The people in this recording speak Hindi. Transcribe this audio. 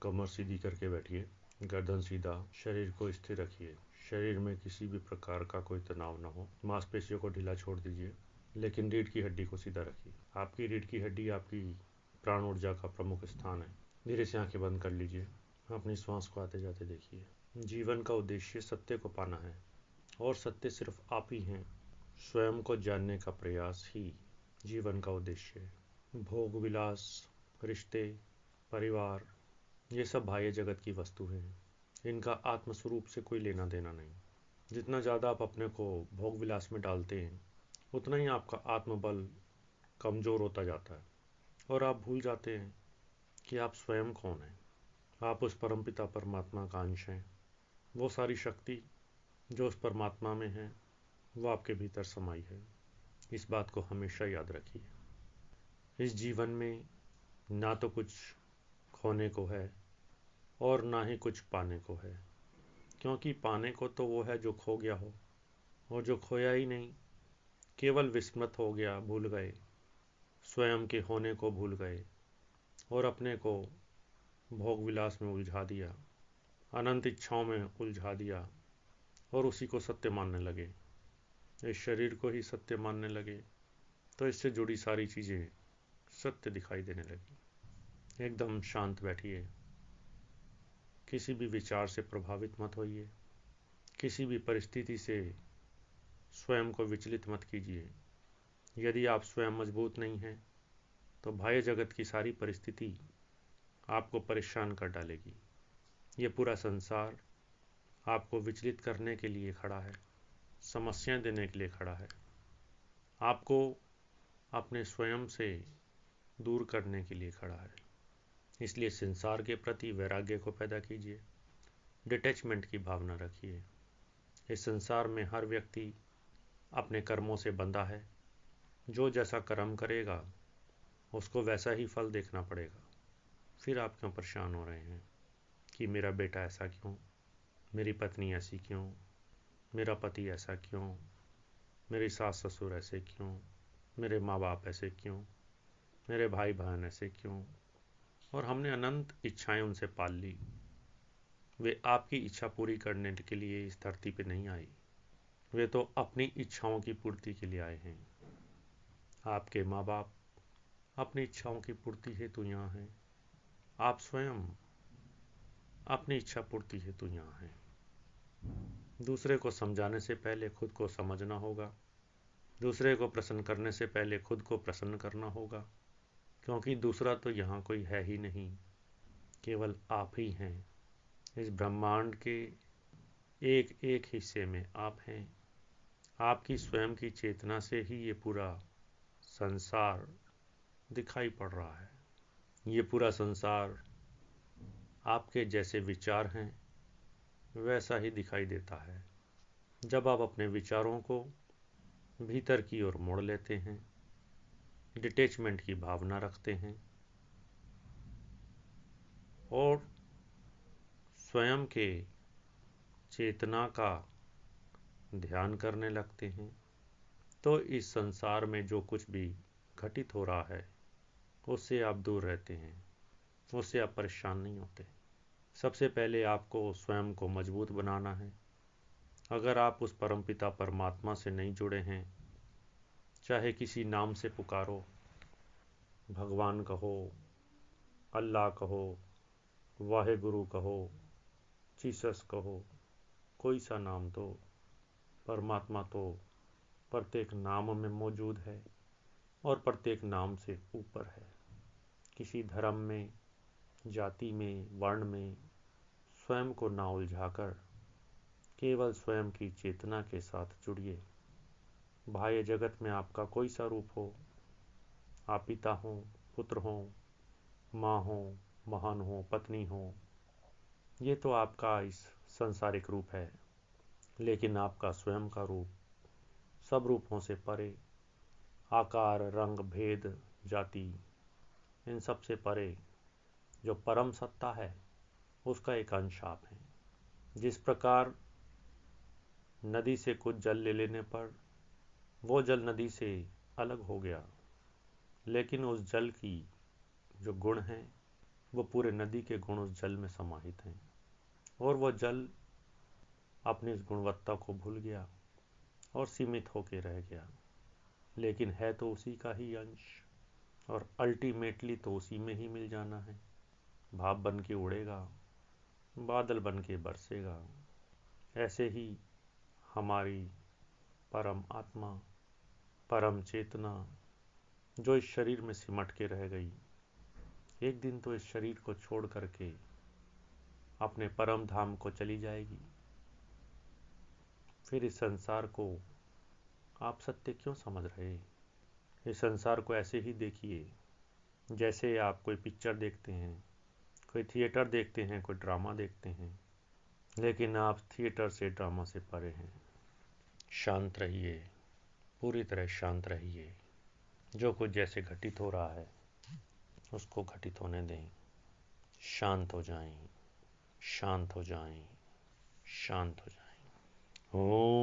कमर सीधी करके बैठिए, गर्दन सीधा, शरीर को स्थिर रखिए। शरीर में किसी भी प्रकार का कोई तनाव न हो। मांसपेशियों को ढीला छोड़ दीजिए, लेकिन रीढ़ की हड्डी को सीधा रखिए। आपकी रीढ़ की हड्डी आपकी प्राण ऊर्जा का प्रमुख स्थान है। धीरे से आंखें बंद कर लीजिए। अपनी श्वास को आते जाते देखिए। जीवन का उद्देश्य सत्य को पाना है, और सत्य सिर्फ आप ही हैं। स्वयं को जानने का प्रयास ही जीवन का उद्देश्य है। भोग विलास, रिश्ते, परिवार, ये सब बाह्य जगत की वस्तु हैं। इनका आत्म स्वरूप से कोई लेना देना नहीं। जितना ज़्यादा आप अपने को भोग विलास में डालते हैं, उतना ही आपका आत्मबल कमज़ोर होता जाता है, और आप भूल जाते हैं कि आप स्वयं कौन हैं। आप उस परमपिता परमात्मा का अंश हैं। वो सारी शक्ति जो उस परमात्मा में है, वो आपके भीतर समाई है। इस बात को हमेशा याद रखिए। इस जीवन में ना तो कुछ खोने को है और ना ही कुछ पाने को है, क्योंकि पाने को तो वो है जो खो गया हो, और जो खोया ही नहीं, केवल विस्मृत हो गया, भूल गए, स्वयं के होने को भूल गए और अपने को भोग विलास में उलझा दिया, अनंत इच्छाओं में उलझा दिया, और उसी को सत्य मानने लगे। इस शरीर को ही सत्य मानने लगे, तो इससे जुड़ी सारी चीज़ें सत्य दिखाई देने लगी। एकदम शांत बैठिए। किसी भी विचार से प्रभावित मत होइए। किसी भी परिस्थिति से स्वयं को विचलित मत कीजिए। यदि आप स्वयं मजबूत नहीं हैं, तो बाह्य जगत की सारी परिस्थिति आपको परेशान कर डालेगी। ये पूरा संसार आपको विचलित करने के लिए खड़ा है, समस्याएं देने के लिए खड़ा है, आपको अपने स्वयं से दूर करने के लिए खड़ा है। इसलिए संसार के प्रति वैराग्य को पैदा कीजिए, डिटैचमेंट की भावना रखिए। इस संसार में हर व्यक्ति अपने कर्मों से बंधा है। जो जैसा कर्म करेगा उसको वैसा ही फल देखना पड़ेगा। फिर आप क्यों परेशान हो रहे हैं कि मेरा बेटा ऐसा क्यों, मेरी पत्नी ऐसी क्यों, मेरा पति ऐसा क्यों, मेरी सास ससुर ऐसे क्यों, मेरे माँ बाप ऐसे क्यों, मेरे भाई बहन ऐसे क्यों। और हमने अनंत इच्छाएं उनसे पाल ली। वे आपकी इच्छा पूरी करने के लिए इस धरती पे नहीं आई, वे तो अपनी इच्छाओं की पूर्ति के लिए आए हैं। आपके माँ बाप अपनी इच्छाओं की पूर्ति हेतु यहाँ हैं। आप स्वयं अपनी इच्छा पूर्ति हेतु यहाँ हैं। दूसरे को समझाने से पहले खुद को समझना होगा। दूसरे को प्रसन्न करने से पहले खुद को प्रसन्न करना होगा, क्योंकि दूसरा तो यहाँ कोई है ही नहीं, केवल आप ही हैं। इस ब्रह्मांड के एक एक हिस्से में आप हैं। आपकी स्वयं की चेतना से ही ये पूरा संसार दिखाई पड़ रहा है। ये पूरा संसार आपके जैसे विचार हैं वैसा ही दिखाई देता है। जब आप अपने विचारों को भीतर की ओर मोड़ लेते हैं, डिटैचमेंट की भावना रखते हैं और स्वयं के चेतना का ध्यान करने लगते हैं, तो इस संसार में जो कुछ भी घटित हो रहा है उससे आप दूर रहते हैं, उससे आप परेशान नहीं होते। सबसे पहले आपको स्वयं को मजबूत बनाना है। अगर आप उस परमपिता परमात्मा से नहीं जुड़े हैं, चाहे किसी नाम से पुकारो, भगवान कहो, अल्लाह कहो, वाहे गुरु कहो, जीसस कहो, कोई सा नाम दो, परमात्मा तो प्रत्येक नाम में मौजूद है और प्रत्येक नाम से ऊपर है। किसी धर्म में, जाति में, वर्ण में स्वयं को ना उलझाकर केवल स्वयं की चेतना के साथ जुड़िए। बाह्य जगत में आपका कोई सा रूप हो, आप पिता हो, पुत्र हो, माँ हो, बहन हो, पत्नी हो, ये तो आपका इस सांसारिक रूप है, लेकिन आपका स्वयं का रूप सब रूपों से परे, आकार, रंग, भेद, जाति, इन सब से परे जो परम सत्ता है उसका एक अंश आप हैं। जिस प्रकार नदी से कुछ जल ले लेने पर वो जल नदी से अलग हो गया, लेकिन उस जल की जो गुण हैं वो पूरे नदी के गुण उस जल में समाहित हैं और वह जल अपनी इस गुणवत्ता को भूल गया और सीमित होके रह गया, लेकिन है तो उसी का ही अंश और अल्टीमेटली तो उसी में ही मिल जाना है। भाप बन के उड़ेगा, बादल बन के बरसेगा। ऐसे ही हमारी परम आत्मा, परम चेतना जो इस शरीर में सिमट के रह गई, एक दिन तो इस शरीर को छोड़ करके अपने परम धाम को चली जाएगी। फिर इस संसार को आप सत्य क्यों समझ रहे? इस संसार को ऐसे ही देखिए जैसे आप कोई पिक्चर देखते हैं, कोई थिएटर देखते हैं, कोई ड्रामा देखते हैं, लेकिन आप थिएटर से, ड्रामा से परे हैं। शांत रहिए, पूरी तरह शांत रहिए। जो कुछ जैसे घटित हो रहा है उसको घटित होने दें। शांत हो जाएं, शांत हो जाएं, शांत हो जाएं। ओम